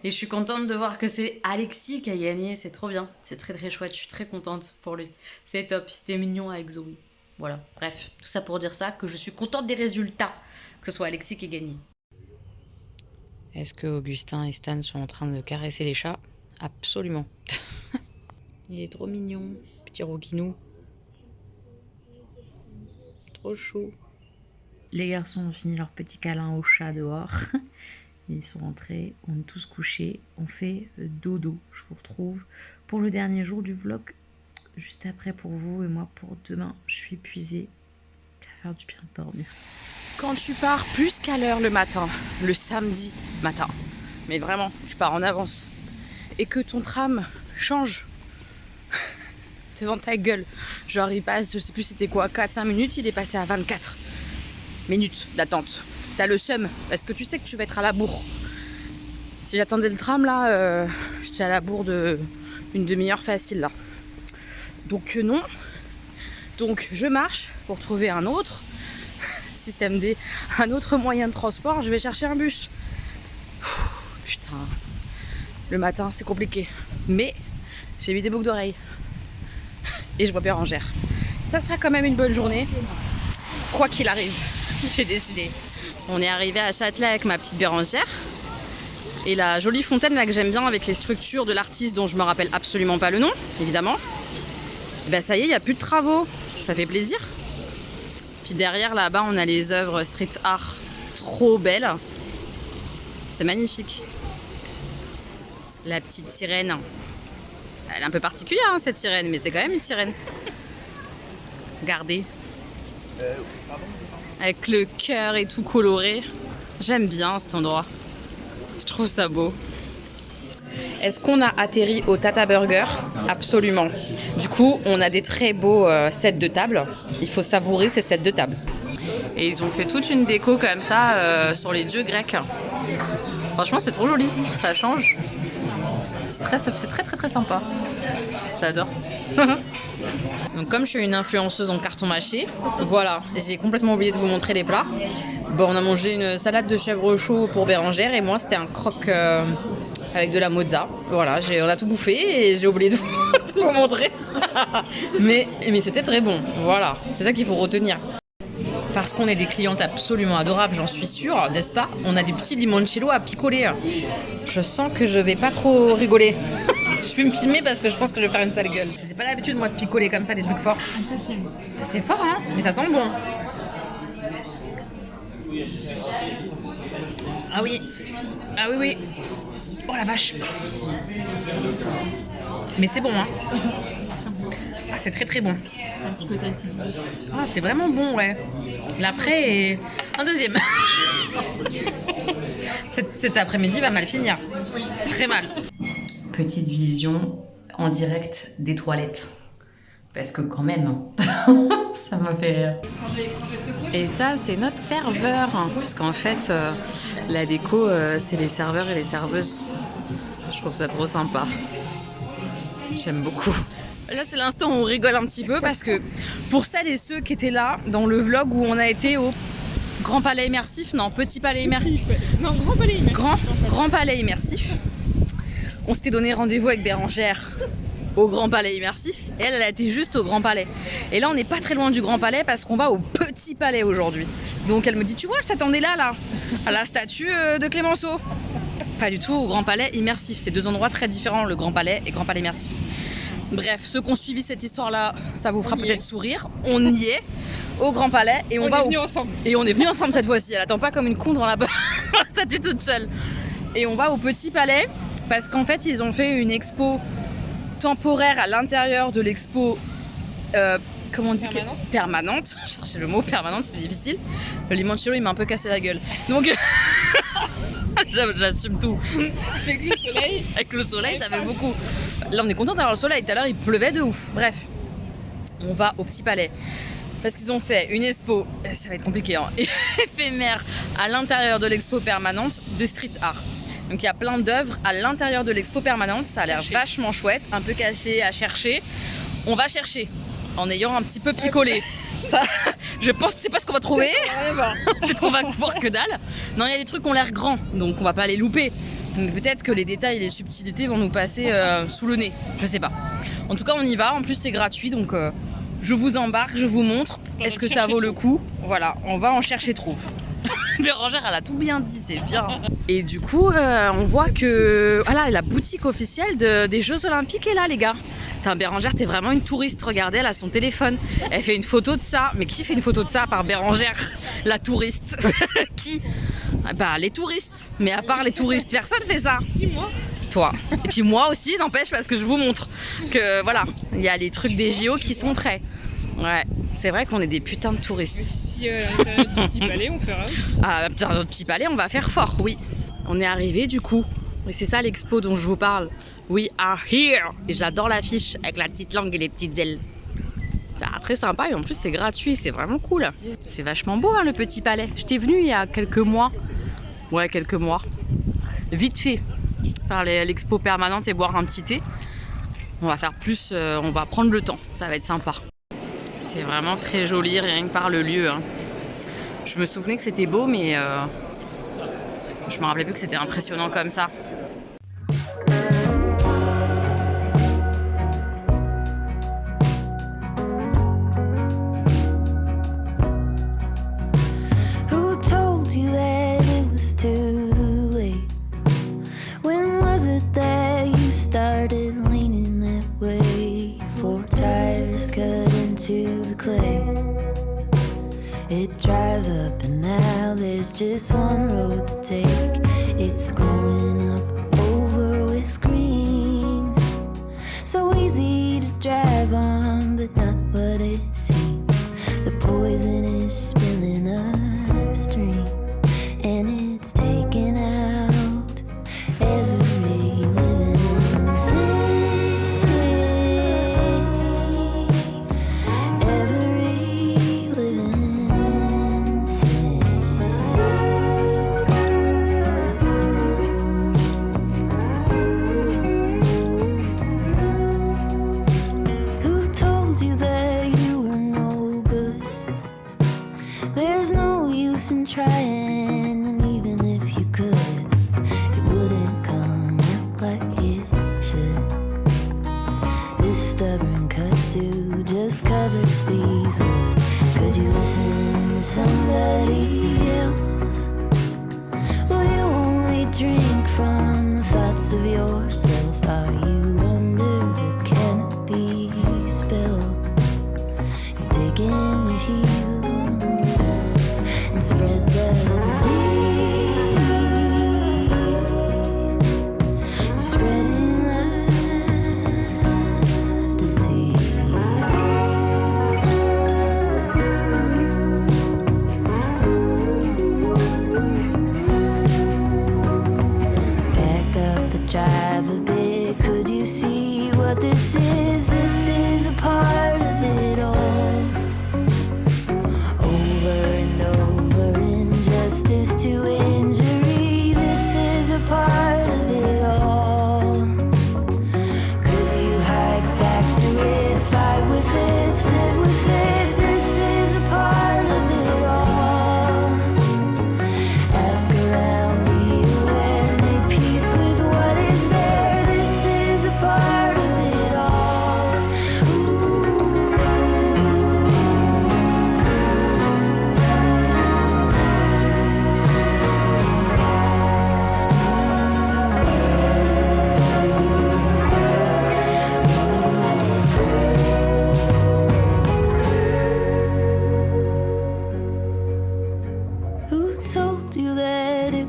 Et je suis contente de voir que c'est Alexis qui a gagné, c'est trop bien. C'est très très chouette, je suis très contente pour lui. C'est top, c'était mignon avec Zoé. Voilà, bref, tout ça pour dire ça, que je suis contente des résultats, que ce soit Alexis qui ait gagné. Est-ce que Augustin et Stan sont en train de caresser les chats? Absolument. Il est trop mignon, petit roquinou. Trop chou. Les garçons ont fini leur petit câlin au chat dehors. Ils sont rentrés, on est tous couchés, on fait dodo. Je vous retrouve pour le dernier jour du vlog, juste après pour vous et moi pour demain. Je suis épuisée, ça va faire du bien de dormir. Quand tu pars plus qu'à l'heure le matin, le samedi matin, mais vraiment, tu pars en avance, et que ton tram change devant ta gueule, genre il passe, je sais plus c'était quoi, 4-5 minutes, il est passé à 24 minutes d'attente. T'as le seum, parce que tu sais que tu vas être à la bourre. Si j'attendais le tram là, j'étais à la bourre de une demi-heure facile là. Donc non. Donc je marche pour trouver un autre système D, un autre moyen de transport. Je vais chercher un bus. Putain, le matin c'est compliqué. Mais j'ai mis des boucles d'oreilles et je vois Bérangère. Ça sera quand même une bonne journée, quoi qu'il arrive. J'ai décidé. On est arrivé à Châtelet avec ma petite Bérangère. Et la jolie fontaine là que j'aime bien avec les structures de l'artiste dont je me rappelle absolument pas le nom, évidemment. Ben ça y est, il n'y a plus de travaux. Ça fait plaisir. Puis derrière là-bas, on a les œuvres street art trop belles. C'est magnifique. La petite sirène. Elle est un peu particulière hein, cette sirène, mais c'est quand même une sirène. Regardez. Avec le cœur et tout coloré. J'aime bien cet endroit. Je trouve ça beau. Est-ce qu'on a atterri au Tata Burger? Absolument. Du coup, on a des très beaux sets de table. Il faut savourer ces sets de table. Et ils ont fait toute une déco comme ça sur les dieux grecs. Franchement, c'est trop joli. Ça change. C'est très très très sympa. J'adore. Donc comme je suis une influenceuse en carton mâché, voilà, j'ai complètement oublié de vous montrer les plats. Bon, on a mangé une salade de chèvre chaud pour Bérangère et moi c'était un croque avec de la mozza. Voilà, on a tout bouffé et j'ai oublié de vous montrer. mais c'était très bon, voilà, c'est ça qu'il faut retenir. Parce qu'on est des clientes absolument adorables, j'en suis sûre, n'est-ce pas? On a des petits limoncello à picoler. Je sens que je vais pas trop rigoler. Je vais me filmer parce que je pense que je vais faire une sale gueule. C'est pas l'habitude moi de picoler comme ça des trucs forts. C'est fort hein, mais ça sent bon. Ah oui, ah oui oui. Oh la vache. Mais c'est bon hein. Ah, c'est très très bon. Un petit côté acide. Ah, c'est vraiment bon, ouais. L'après est un deuxième. Cet après-midi va mal finir. Oui. Très mal. Petite vision en direct des toilettes. Parce que quand même, ça m'a fait rire. Et ça, c'est notre serveur. Parce qu'en fait, la déco, c'est les serveurs et les serveuses. Je trouve ça trop sympa. J'aime beaucoup. Là, c'est l'instant où on rigole un petit peu parce que pour celles et ceux qui étaient là dans le vlog où on a été au Grand Palais Immersif, non, Petit Palais Immersif. Non, Grand Palais Immersif. Grand Palais Immersif. On s'était donné rendez-vous avec Bérangère au Grand Palais Immersif et elle a été juste au Grand Palais. Et là, on n'est pas très loin du Grand Palais parce qu'on va au Petit Palais aujourd'hui. Donc elle me dit, tu vois, je t'attendais là, à la statue de Clémenceau. Pas du tout au Grand Palais Immersif. C'est deux endroits très différents, le Grand Palais et Grand Palais Immersif. Bref, ceux qui ont suivi cette histoire-là, ça vous fera peut-être sourire. On y est, au Grand Palais, et on va est venus ensemble. Et on est venus ensemble cette fois-ci. Elle attend pas comme une con dans la statue toute seule. Et on va au Petit Palais parce qu'en fait, ils ont fait une expo temporaire à l'intérieur de l'expo. Comment on dit permanente. Je cherchais le mot permanente, c'était difficile. Le limoncello, il m'a un peu cassé la gueule. Donc, j'assume tout. Avec le soleil. Avec le soleil, ça fait beaucoup. Là, on est content d'avoir le soleil. Tout à l'heure, il pleuvait de ouf. Bref, on va au Petit Palais. Parce qu'ils ont fait une expo, ça va être compliqué, hein, éphémère à l'intérieur de l'expo permanente de street art. Donc il y a plein d'œuvres à l'intérieur de l'expo permanente, ça a l'air vachement chouette, un peu caché à chercher. On va chercher en ayant un petit peu picolé. Ça, je pense que c'est pas ce qu'on va trouver. Peut-être qu'on va voir que dalle. Non, il y a des trucs qui ont l'air grands, donc on va pas les louper. Donc peut-être que les détails et les subtilités vont nous passer sous le nez, je sais pas. En tout cas, on y va, en plus c'est gratuit, donc je vous embarque, je vous montre. Est-ce que ça vaut le coup? Voilà, on va en chercher trouve. Bérangère, elle a tout bien dit, c'est bien. Et du coup, on voit que voilà, la boutique officielle des Jeux Olympiques est là, les gars. Putain, Bérangère, t'es vraiment une touriste. Regardez, elle a son téléphone. Elle fait une photo de ça. Mais qui fait une photo de ça à part Bérangère, la touriste? Qui? Bah, les touristes. Mais à part les touristes, personne fait ça. Si, moi. Toi. Et puis moi aussi, n'empêche, parce que je vous montre que voilà, il y a les trucs des JO qui sont prêts. Ouais, c'est vrai qu'on est des putains de touristes. Et puis si à l'intérieur du Petit Palais, on fera aussi. À l'intérieur du Petit Palais, on va faire fort, oui. On est arrivé du coup. Et c'est ça l'expo dont je vous parle. We are here. Et j'adore l'affiche avec la petite langue et les petites ailes. Ah, très sympa et en plus c'est gratuit, c'est vraiment cool. C'est vachement beau hein, le Petit Palais. J'étais venue il y a quelques mois. Ouais, quelques mois. Vite fait. Faire l'expo permanente et boire un petit thé. On va faire plus, on va prendre le temps. Ça va être sympa. C'est vraiment très joli, rien que par le lieu. Hein. Je me souvenais que c'était beau, mais je me rappelais plus que c'était impressionnant comme ça. Who told you that it was too late? When was it that you started leaning that way? Four tires cut into the clay. It dries up and now there's just one road to take. It's growing up over with green. So easy to drive on, but not what it seems. The poison is spilling upstream, and it's taking out every living thing. Every living thing. Who told you that you were no good? There's no use in trying, and even if you could, it wouldn't come out like it should. This stubborn kudzu just covers these words. Could you listen to somebody else? Will you only drink from the thoughts of yourself? Are you under the canopy spell? You dig in your heels and spread the disease.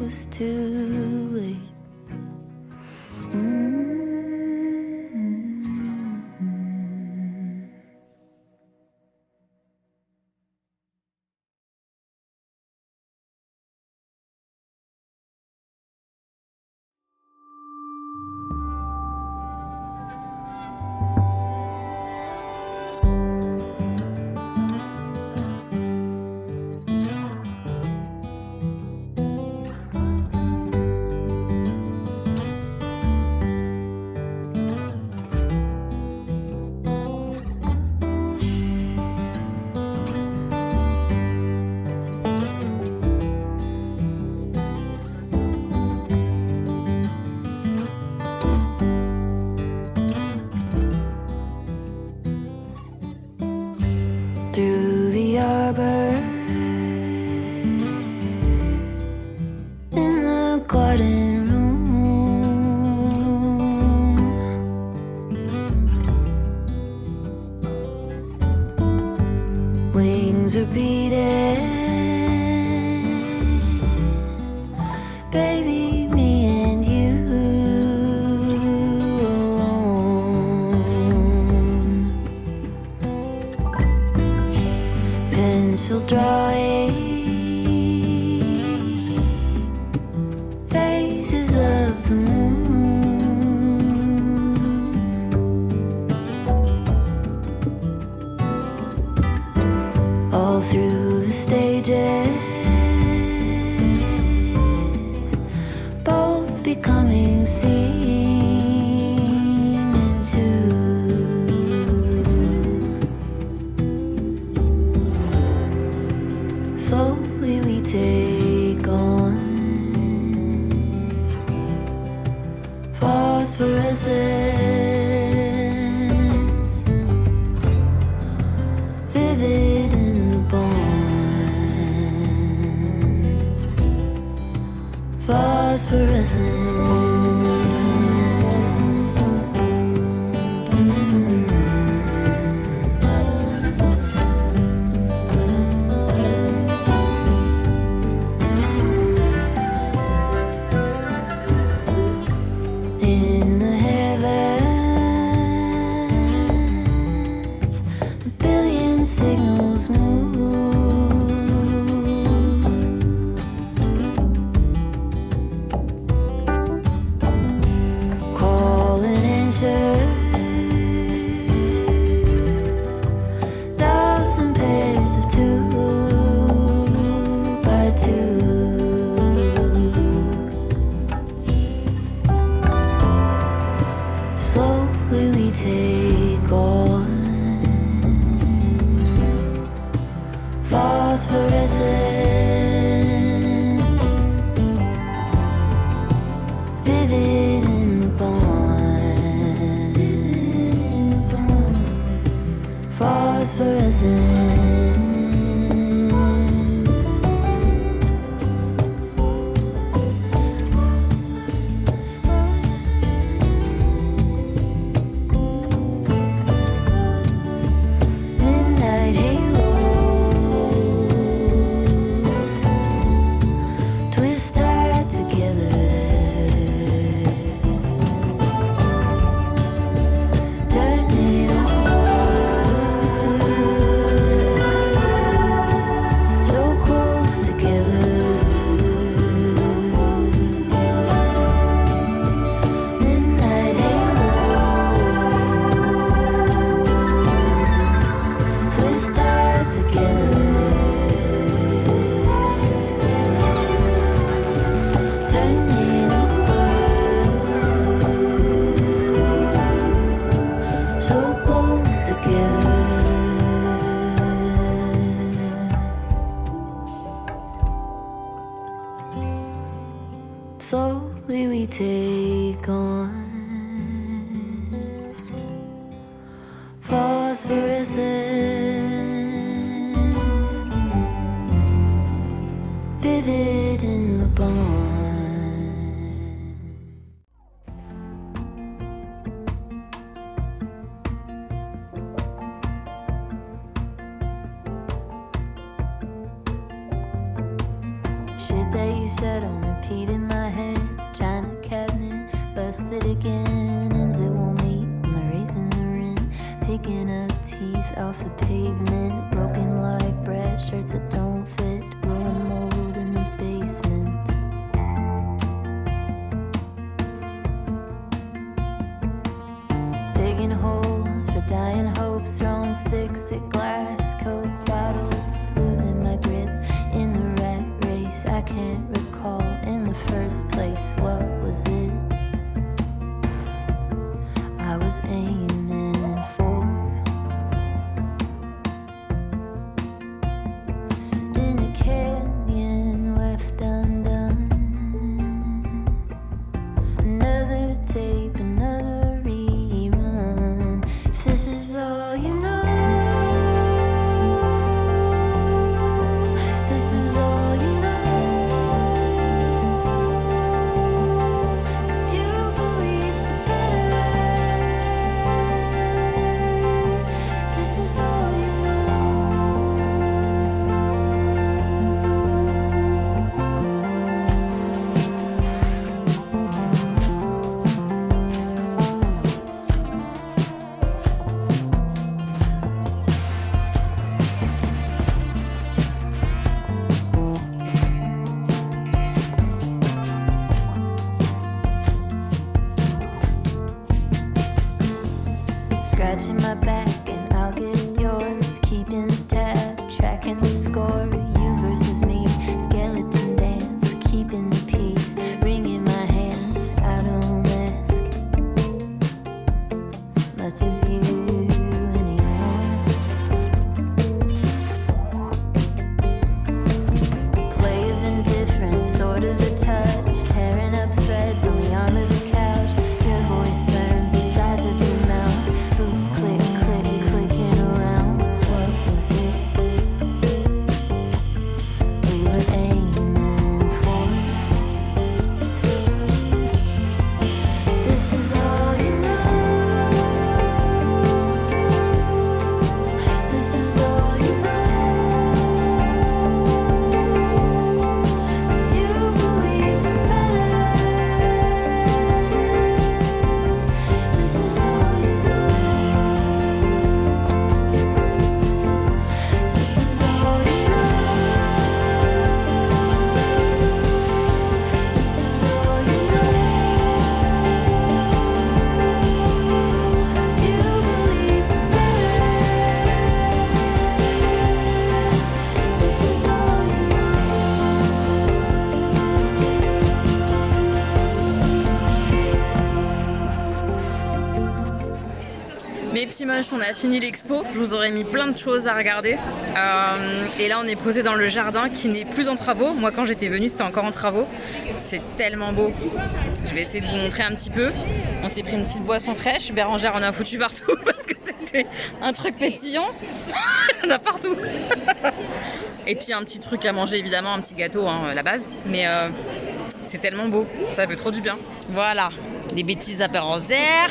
was too late. Mm-hmm. Through the arbor, in the garden room, wings are beating, baby, me and you alone. Pencil drawing phases of the moon, all through the stages, both becoming seen into. Slowly we take on phosphorescence, vivid in the bond. Phosphorescence. In the heavens, a billion signals move, call and answer, dozen pairs of two by two. Slowly we take on phosphorescence, vivid in the bond. Phosphorescence. Midnight halos, twist tied together, turning over, so close together. Midnight halos, twist tied together, turning over, so close together. Slowly we take on phosphorescence, vivid in the bond. Shit that you said on repeat. peed in my head, china cabinet, busted again. Ends it won't meet when the raisin are in. Picking up teeth off the pavement, broken like bread, shirts that don't fit, growing mold in the basement. Digging holes for dying hopes, throwing sticks at glass, Coke bottles, losing my grip in the rat race. I can't recall in the first place, what was it I was aiming for? In a canyon left undone, another tape, another rerun. If this is all you know, this is all you know. Could you believe better? This is all you know. Scratching my back and I'll get yours. Keeping the tab, tracking the score. You versus me, skeleton dance. Keeping the peace, wringing my hands. I don't ask much of you anymore. Play of indifference, sort of the touch. Tearing up threads on the arm of the couch. Your voice burns the sides of your mouth. Boots click, click, clicking around. What was it we were aiming for? This is all you know. This is all you know. Do you believe better? This is all you know. This is all you know. This is all you know. Do you believe better? This is all you Mes petits moches, on a fini l'expo. Je vous aurais mis plein de choses à regarder. Et là, on est posé dans le jardin qui n'est plus en travaux. Moi, quand j'étais venue, c'était encore en travaux. C'est tellement beau. Je vais essayer de vous montrer un petit peu. On s'est pris une petite boisson fraîche. Bérangère en a foutu partout parce que c'était un truc pétillant. Il y en a partout. Et puis un petit truc à manger, évidemment, un petit gâteau, hein, la base. Mais c'est tellement beau. Ça fait trop du bien. Voilà. Des bêtises à Bérangère.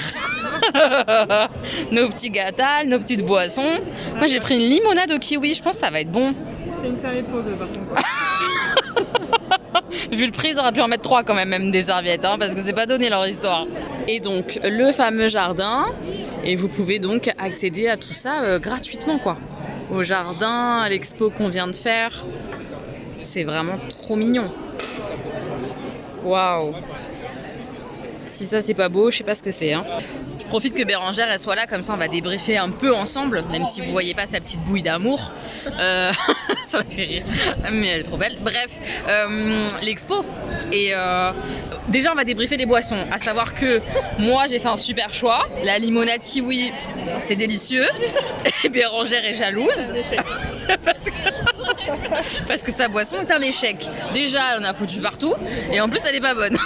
Nos petits gâteaux, nos petites boissons. Moi, j'ai pris une limonade au kiwi. Je pense que ça va être bon. C'est une serviette pour deux par contre. Vu le prix, ils auraient pu en mettre 3 quand même des serviettes, hein, parce que c'est pas donné leur histoire. Et donc, le fameux jardin. Et vous pouvez donc accéder à tout ça gratuitement, quoi. Au jardin, à l'expo qu'on vient de faire. C'est vraiment trop mignon. Waouh! Si ça, c'est pas beau, je sais pas ce que c'est, hein. Je profite que Bérangère elle soit là, comme ça on va débriefer un peu ensemble, même si vous voyez pas sa petite bouille d'amour. Ça me fait rire, mais elle est trop belle. Bref, l'expo. Et déjà on va débriefer les boissons, à savoir que moi j'ai fait un super choix. La limonade kiwi, c'est délicieux. Et Bérangère est jalouse. Parce que sa boisson est un échec. Déjà elle en a foutu partout, et en plus elle est pas bonne.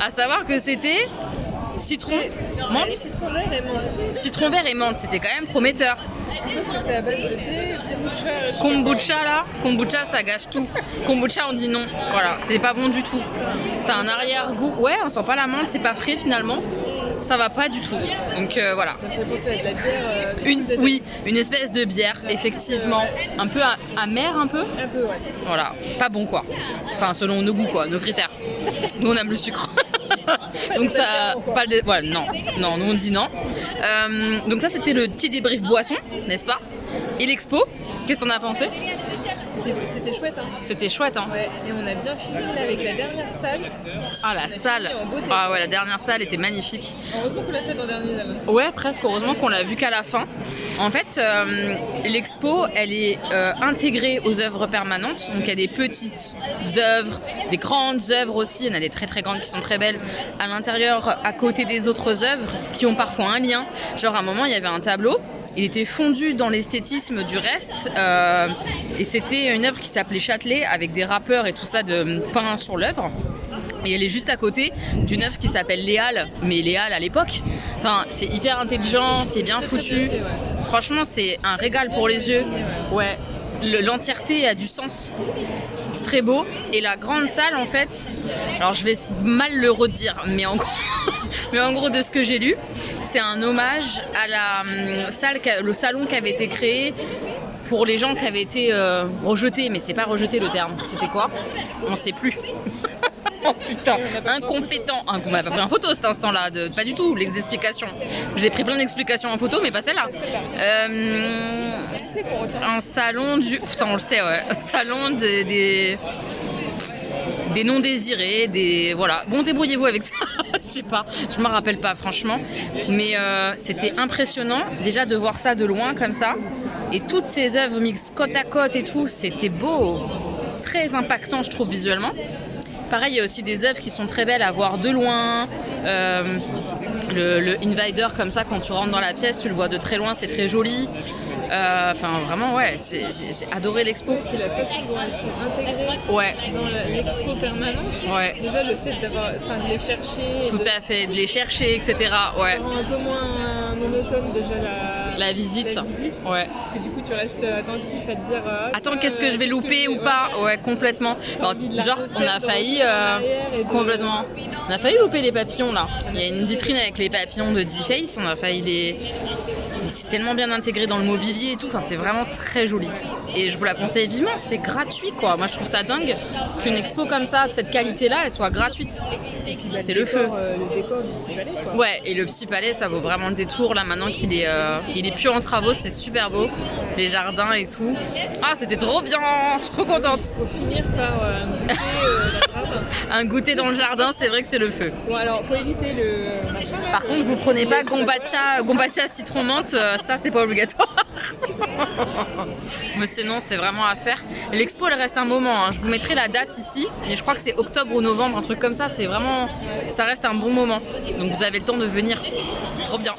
À savoir que c'était citron, menthe, citron vert et menthe, c'était quand même prometteur. C'est à base de thé, Kombucha là, kombucha ça gâche tout. Kombucha on dit non, voilà, c'est pas bon du tout. C'est un arrière-goût, ouais on sent pas la menthe, c'est pas frais finalement. ça va pas du tout. Donc voilà. Ça me fait penser à de la bière. Oui, une espèce de bière, effectivement, un peu amère un peu. Un peu, ouais. Voilà, pas bon quoi. Enfin, selon nos goûts quoi, nos critères. Nous on aime le sucre. Donc ça, pas le voilà, non, nous on dit non. Donc ça c'était le petit débrief boisson, n'est-ce pas? Et l'expo, qu'est-ce que t'en as pensé? C'était chouette, hein. C'était chouette, hein. Ouais, et on a bien fini là avec la dernière salle. Ah la salle. fini en beauté. Ah ouais, la dernière salle était magnifique. Heureusement qu'on l'a faite en dernier là. Ouais, presque. Heureusement qu'on l'a vu qu'à la fin. En fait, l'expo, elle est intégrée aux œuvres permanentes. Donc il y a des petites œuvres, des grandes œuvres aussi. Il y en a des très très grandes qui sont très belles à l'intérieur, à côté des autres œuvres, qui ont parfois un lien. Genre à un moment, il y avait un tableau. Il était fondu dans l'esthétisme du reste et c'était une œuvre qui s'appelait Châtelet avec des rappeurs et tout ça de peint sur l'œuvre. Et elle est juste à côté d'une œuvre qui s'appelle Les Halles, mais Les Halles à l'époque. Enfin, c'est hyper intelligent, c'est bien foutu. Franchement, c'est un régal pour les yeux. Ouais, l'entièreté a du sens. C'est très beau. Et la grande salle, en fait, alors je vais mal le redire, mais en gros de ce que j'ai lu, c'est un hommage à la salle, le salon qui avait été créé pour les gens qui avaient été rejetés. Mais c'est pas rejeté le terme, c'était quoi? On sait plus. Oh putain, incompétent. On m'a pas pris en photo cet instant-là, pas du tout, les explications. J'ai pris plein d'explications en photo, mais pas celle-là. Un salon du... Putain, on le sait, ouais. Un salon des non désirés, des... Voilà. Bon, débrouillez-vous avec ça. Je sais pas, je me rappelle pas, franchement. Mais c'était impressionnant, déjà, de voir ça de loin, comme ça. Et toutes ces œuvres mixtes côte à côte et tout, c'était beau. Très impactant, je trouve, visuellement. Pareil, il y a aussi des œuvres qui sont très belles à voir de loin. Le Invader, comme ça, quand tu rentres dans la pièce, tu le vois de très loin, c'est très joli. Enfin, vraiment, ouais, j'ai adoré l'expo. Et la façon dont elles sont intégrées Ouais. dans l'expo permanente. Ouais. Déjà, le fait de les chercher. Tout à fait, de les chercher, etc. Ouais. Ça rend un peu moins monotone déjà la visite. Ouais. Parce que du coup, tu restes attentif à te dire. Attends, qu'est-ce que je vais louper ou pas? Ouais, complètement. Bon, genre, on a failli. Complètement. On a failli louper les papillons là. Il y a une vitrine avec les papillons de D-Face, on a failli les. Mais c'est tellement bien intégré dans le mobilier et tout, enfin, c'est vraiment très joli. Et je vous la conseille vivement, c'est gratuit quoi. Moi je trouve ça dingue qu'une expo comme ça, de cette qualité-là, elle soit gratuite. C'est le feu. Le décor du Petit Palais quoi. Ouais, et le Petit Palais, ça vaut vraiment le détour là maintenant qu'il est, il est plus en travaux, c'est super beau. Les jardins et tout. Ah, c'était trop bien, je suis trop contente. Faut finir par goûter le jardin. Un goûter dans le jardin, c'est vrai que c'est le feu. Bon alors, faut éviter le machin. Par contre, vous prenez pas gombacha citron menthe, ça c'est pas obligatoire. Mais sinon, c'est vraiment à faire. L'expo, elle reste un moment. Hein. Je vous mettrai la date ici, mais je crois que c'est octobre ou novembre, un truc comme ça. C'est vraiment, ça reste un bon moment. Donc vous avez le temps de venir. Trop bien.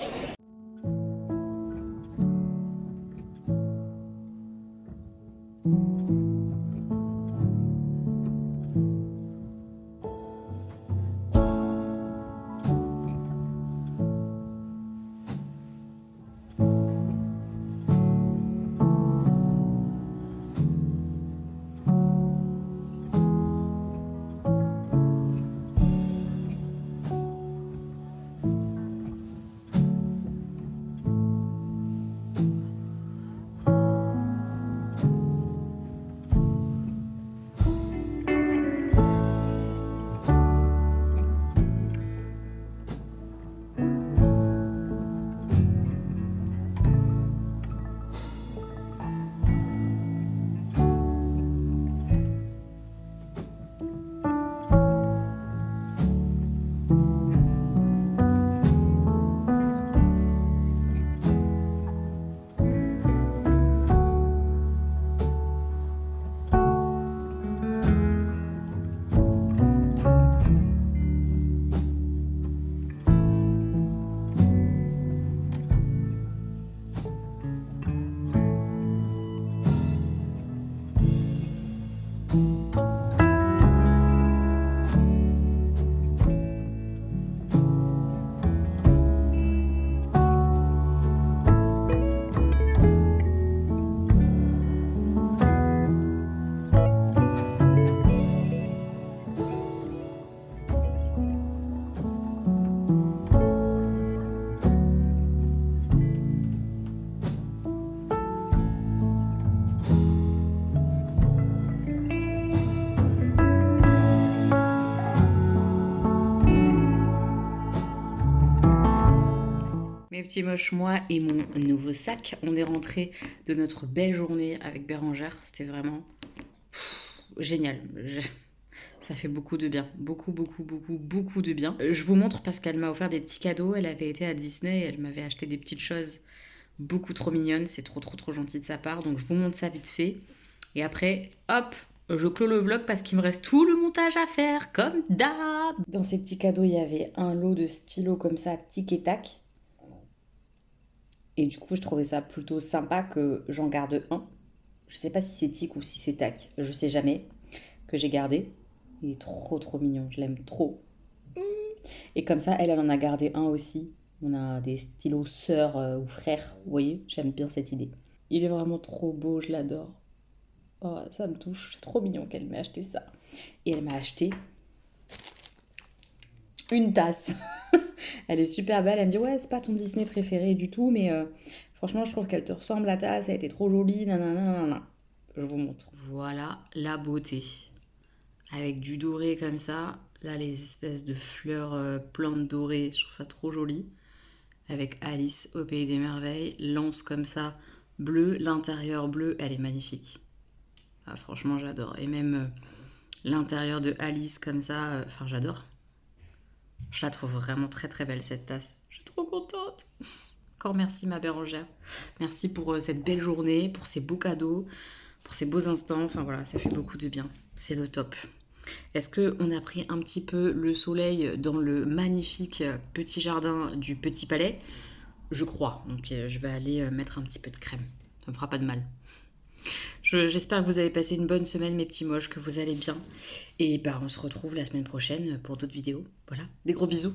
petits moches, moi et mon nouveau sac, on est rentré de notre belle journée avec Bérangère. C'était vraiment génial. Ça fait beaucoup de bien. Beaucoup de bien. Je vous montre parce qu'elle m'a offert des petits cadeaux. Elle avait été à Disney et elle m'avait acheté des petites choses beaucoup trop mignonnes. C'est trop gentil de sa part. Donc je vous montre ça vite fait. Et après, hop, je clôt le vlog parce qu'il me reste tout le montage à faire, comme d'hab. Dans ces petits cadeaux, il y avait un lot de stylos comme ça, tic et tac. Et du coup, je trouvais ça plutôt sympa que j'en garde un. Je sais pas si c'est tic ou si c'est tac, je sais jamais. Que j'ai gardé. Il est trop mignon, je l'aime trop. Et comme ça, elle en a gardé un aussi. On a des stylos sœurs ou frères, vous voyez, j'aime bien cette idée. Il est vraiment trop beau, je l'adore. Oh, ça me touche, c'est trop mignon qu'elle m'ait acheté ça. Et elle m'a acheté une tasse. Elle est super belle, elle me dit ouais, c'est pas ton Disney préféré du tout, mais franchement, je trouve qu'elle te ressemble la tasse, elle était trop jolie, nanana. Je vous montre. Voilà la beauté. Avec du doré comme ça. Là, les espèces de fleurs plantes dorées, je trouve ça trop joli. Avec Alice au Pays des Merveilles. L'anse comme ça, bleu. L'intérieur bleu, elle est magnifique. Ah, franchement, j'adore. Et même l'intérieur de Alice comme ça, enfin, j'adore. Je la trouve vraiment très belle, cette tasse. Je suis trop contente. Encore merci, ma Bérangère. Merci pour cette belle journée, pour ces beaux cadeaux, pour ces beaux instants. Enfin, voilà, ça fait beaucoup de bien. C'est le top. Est-ce qu'on a pris un petit peu le soleil dans le magnifique petit jardin du Petit Palais? Je crois. Donc, je vais aller mettre un petit peu de crème. Ça me fera pas de mal. J'espère que vous avez passé une bonne semaine, mes petits moches, que vous allez bien. Et on se retrouve la semaine prochaine pour d'autres vidéos. Voilà, des gros bisous.